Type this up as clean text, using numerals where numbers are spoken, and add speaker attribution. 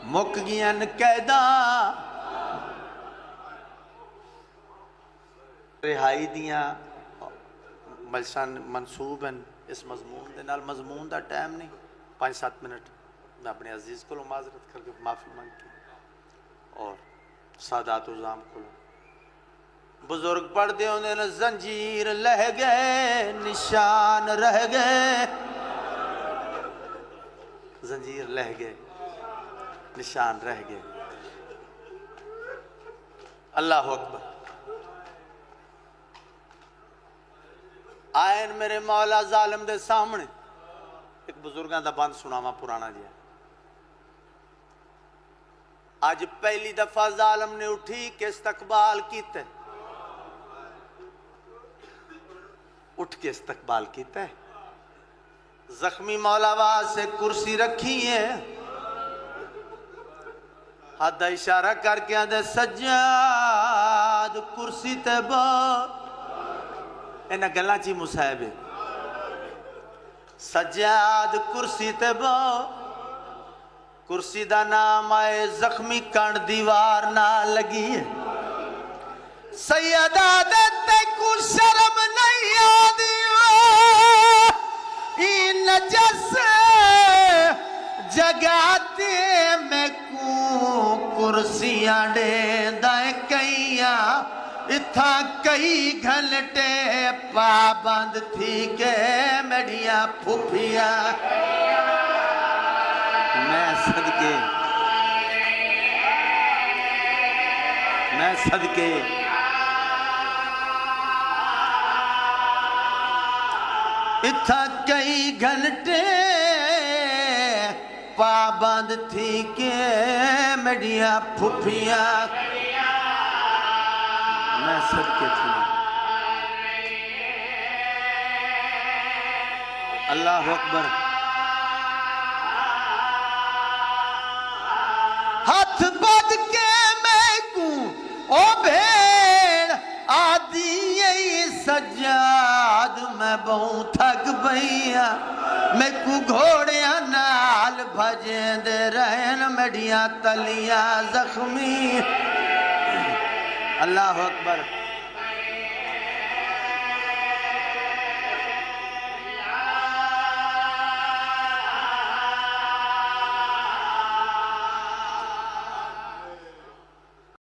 Speaker 1: مک گیاں قیداں رہائی دیاں مجلساں منصوب ہیں اس مضمون دے نال مضمون دا ٹائم نہیں 5-7 منٹ میں اپنے عزیز کو معذرت کر کے معافی مانگ کی اور سادات عظام کو بزرگ پڑھ دے ہونے نا زنجیر لہ گئے نشان رہ گئے زنجیر لہ گئے نشان رہ گئے اللہ اکبر آئین میرے مولا ظالم دے سامنے ایک بزرگاں دا بند سناما پرانا جیا آج پہلی دفعہ ظالم نے اٹھی کہ استقبال کیتے اٹھ کے استقبال کیتا ہے زخمی مولا واہ سے کرسی رکھی ہے حد اشارہ کر کے آدھے سجاد کرسی تے با اینا گلہ چی مصاحب ہے سجاد کرسی تے با کرسی دا نام آئے زخمی کانڈ دیوار نہ لگی ہے سیدہ دیتے کو شرم نہیں آدھی این نجس جگاتے میں کو کرسیاں دے دائیں کئیاں اتھا کئی گھنٹے پابند تھی کہ میڈیاں پھوپیاں میں صدقے اتھا کئی گھنٹے پابند تھی کہ میڈیاں پھوپیاں میں صدقے تھی اللہ اکبر ہاتھ بد کے میں کو او بھیڑ آدھی یہی سجاد میں بہوں تھک بھئیاں میں کو گھوڑیاں نال بھجیں دے رہن میڈیاں تلیاں زخمی اللہ اکبر